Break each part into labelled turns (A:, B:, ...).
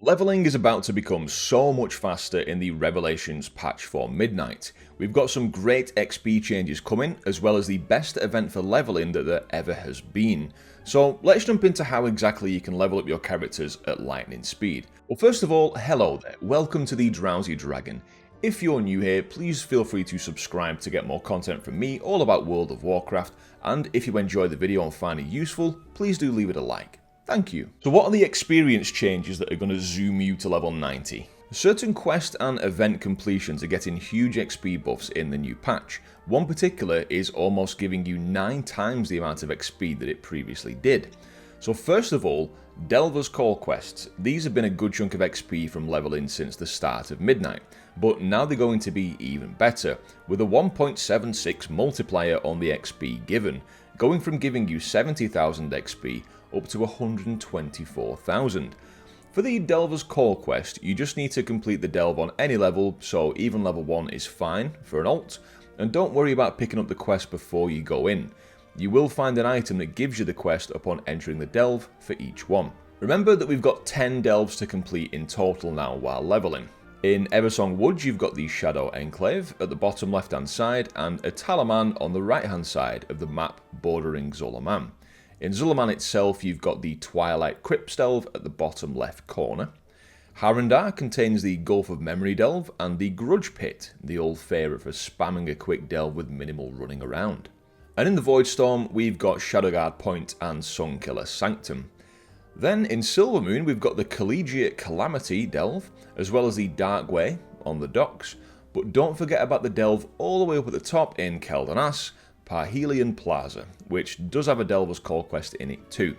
A: Leveling is about to become so much faster in the Revelations patch for Midnight. We've got some great XP changes coming, as well as the best event for leveling that there ever has been. So let's jump into how exactly you can level up your characters at lightning speed. Well, first of all, hello there, welcome to the Drowsy Dragon. If you're new here, please feel free to subscribe to get more content from me all about World of Warcraft, and if you enjoy the video and find it useful, please do leave it a like. Thank you. So what are the experience changes that are going to zoom you to level 90? Certain quest and event completions are getting huge XP buffs in the new patch. One particular is almost giving you 9 times the amount of XP that it previously did. So first of all, Delver's Call quests. These have been a good chunk of XP from leveling since the start of Midnight, but now they're going to be even better, with a 1.76 multiplier on the XP given, going from giving you 70,000 XP up to 124,000. For the Delver's Call quest, you just need to complete the delve on any level, so even level 1 is fine for an alt, and don't worry about picking up the quest before you go in. You will find an item that gives you the quest upon entering the delve for each one. Remember that we've got 10 delves to complete in total now while leveling. In Eversong Woods you've got the Shadow Enclave at the bottom left hand side and a Talaman on the right hand side of the map bordering Zul'Aman. In Zul'Aman itself you've got the Twilight Crypts delve at the bottom left corner. Harandar contains the Gulf of Memory delve and the Grudge Pit, the old favourite for spamming a quick delve with minimal running around. And in the Voidstorm we've got Shadowguard Point and Sunkiller Sanctum. Then in Silvermoon we've got the Collegiate Calamity delve, as well as the Darkway on the docks, but don't forget about the delve all the way up at the top in Keldanas, Parhelion Plaza, which does have a Delver's Call quest in it too.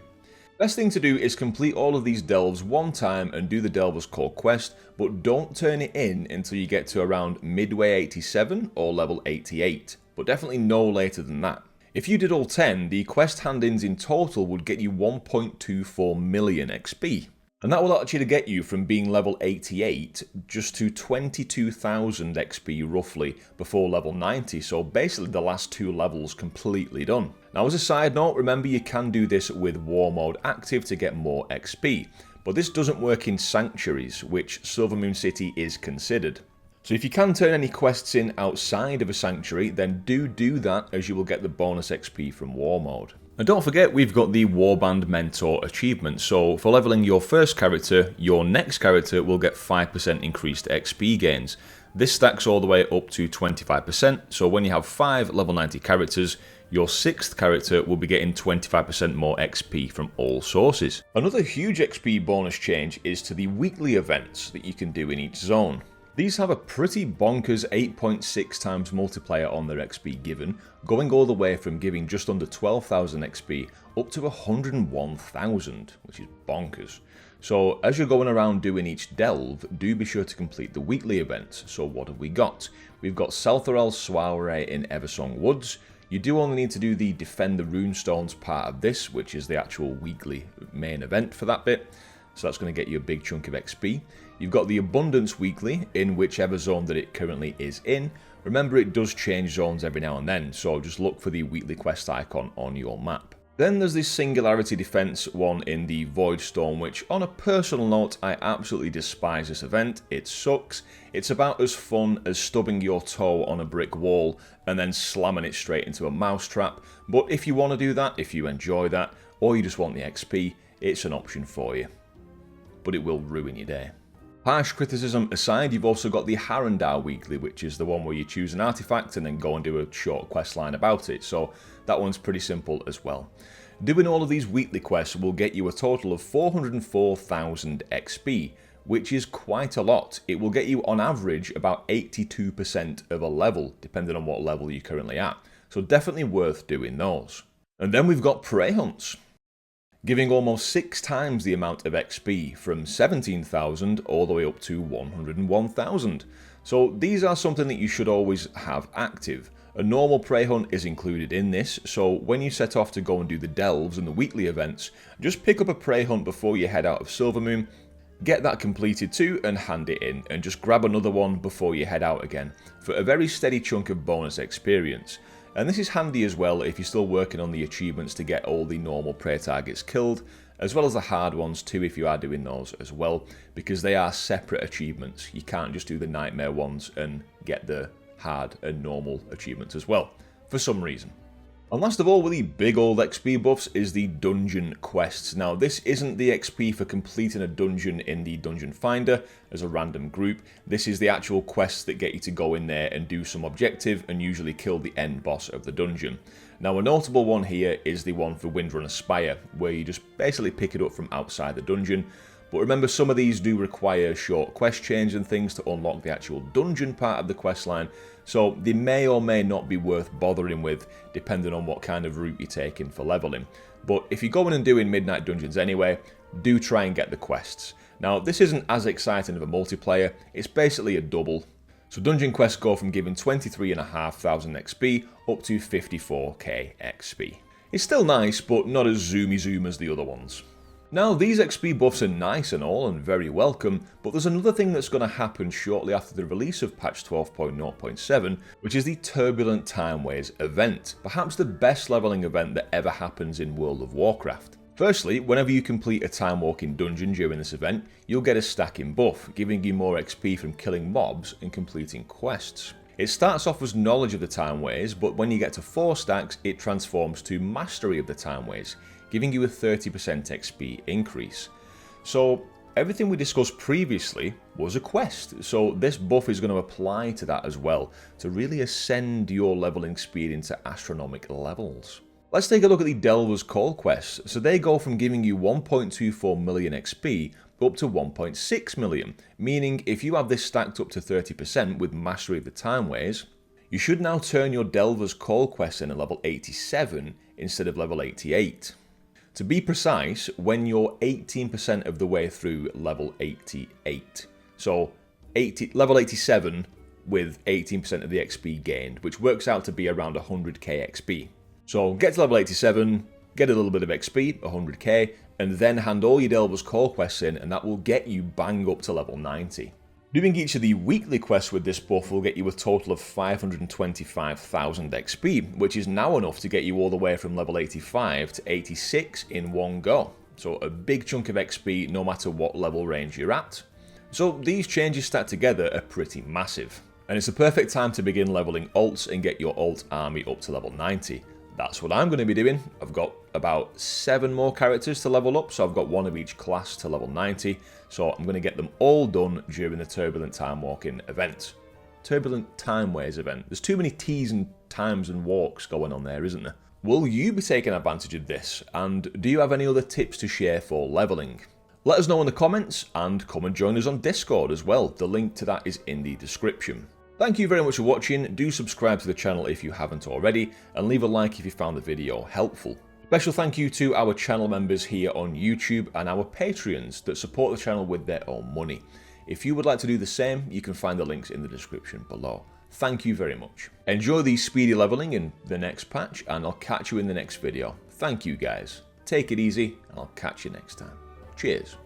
A: Best thing to do is complete all of these delves one time and do the Delver's Call quest, but don't turn it in until you get to around midway 87 or level 88, but definitely no later than that. If you did all 10, the quest hand-ins in total would get you 1.24 million XP. And that will actually get you from being level 88 just to 22,000 XP roughly before level 90, so basically the last 2 levels completely done. Now as a side note, remember you can do this with War Mode active to get more XP, but this doesn't work in Sanctuaries, which Silvermoon City is considered. So if you can turn any quests in outside of a Sanctuary, then do that, as you will get the bonus XP from War Mode. And don't forget, we've got the Warband Mentor achievement, so for leveling your first character, your next character will get 5% increased XP gains. This stacks all the way up to 25%, so when you have 5 level 90 characters, your 6th character will be getting 25% more XP from all sources. Another huge XP bonus change is to the weekly events that you can do in each zone. These have a pretty bonkers 8.6 times multiplier on their XP given, going all the way from giving just under 12,000 XP up to 101,000, which is bonkers. So as you're going around doing each delve, do be sure to complete the weekly events. So what have we got? We've got Seltharel's soiree in Eversong Woods. You do only need to do the Defend the Runestones part of this, which is the actual weekly main event for that bit. So that's going to get you a big chunk of XP. You've got the Abundance Weekly in whichever zone that it currently is in. Remember, it does change zones every now and then, so just look for the weekly quest icon on your map. Then there's this Singularity Defense one in the Voidstorm, which on a personal note, I absolutely despise this event. It sucks. It's about as fun as stubbing your toe on a brick wall and then slamming it straight into a mousetrap. But if you want to do that, if you enjoy that, or you just want the XP, it's an option for you. But it will ruin your day. Harsh criticism aside, you've also got the Harandar Weekly, which is the one where you choose an artifact and then go and do a short quest line about it, so that one's pretty simple as well. Doing all of these weekly quests will get you a total of 404,000 XP, which is quite a lot. It will get you on average about 82% of a level, depending on what level you're currently at, so definitely worth doing those. And then we've got Prey Hunts, giving almost 6 times the amount of XP, from 17,000 all the way up to 101,000. So these are something that you should always have active. A normal prey hunt is included in this, so when you set off to go and do the delves and the weekly events, just pick up a prey hunt before you head out of Silvermoon, get that completed too and hand it in, and just grab another one before you head out again, for a very steady chunk of bonus experience. And this is handy as well if you're still working on the achievements to get all the normal prey targets killed, as well as the hard ones too if you are doing those as well, because they are separate achievements. You can't just do the nightmare ones and get the hard and normal achievements as well, for some reason. And last of all, with the big old XP buffs, is the dungeon quests. Now, this isn't the XP for completing a dungeon in the Dungeon Finder as a random group. This is the actual quests that get you to go in there and do some objective and usually kill the end boss of the dungeon. Now, a notable one here is the one for Windrunner Spire, where you just basically pick it up from outside the dungeon. But remember, some of these do require short quest chains and things to unlock the actual dungeon part of the quest line, so they may or may not be worth bothering with, depending on what kind of route you're taking for leveling. But if you're going and doing midnight dungeons anyway, do try and get the quests. Now, this isn't as exciting of a multiplayer, it's basically a double. So dungeon quests go from giving 23,500 XP up to 54k XP. It's still nice, but not as zoomy as the other ones. Now, these XP buffs are nice and all and very welcome, but there's another thing that's going to happen shortly after the release of patch 12.0.7, which is the Turbulent Timeways Event, perhaps the best leveling event that ever happens in World of Warcraft. Firstly, whenever you complete a time walking dungeon during this event, you'll get a stacking buff, giving you more XP from killing mobs and completing quests. It starts off as knowledge of the timeways, but when you get to 4 stacks, it transforms to mastery of the timeways, giving you a 30% XP increase. So everything we discussed previously was a quest, so this buff is going to apply to that as well, to really ascend your leveling speed into astronomical levels. Let's take a look at the Delver's Call quests. So they go from giving you 1.24 million XP up to 1.6 million, meaning if you have this stacked up to 30% with Mastery of the Timeways, you should now turn your Delver's Call quest in at level 87 instead of level 88. To be precise, when you're 18% of the way through level 88. So level 87 with 18% of the XP gained, which works out to be around 100k XP. So get to level 87, get a little bit of XP, 100k, and then hand all your Delver's Call quests in, and that will get you bang up to level 90. Doing each of the weekly quests with this buff will get you a total of 525,000 XP, which is now enough to get you all the way from level 85 to 86 in one go. So a big chunk of XP no matter what level range you're at. So these changes stacked together are pretty massive. And it's the perfect time to begin leveling alts and get your alt army up to level 90. That's what I'm going to be doing. I've got about 7 more characters to level up, so I've got 1 of each class to level 90, so I'm going to get them all done during the Turbulent Timewalking event. Turbulent Timeways Event. There's too many T's and times and walks going on there, isn't there? Will you be taking advantage of this, and do you have any other tips to share for leveling? Let us know in the comments, and come and join us on Discord as well. The link to that is in the description. Thank you very much for watching. Do subscribe to the channel if you haven't already, and leave a like if you found the video helpful. Special thank you to our channel members here on YouTube and our Patreons that support the channel with their own money. If you would like to do the same, you can find the links in the description below. Thank you very much. Enjoy the speedy leveling in the next patch, and I'll catch you in the next video. Thank you guys. Take it easy, and I'll catch you next time. Cheers.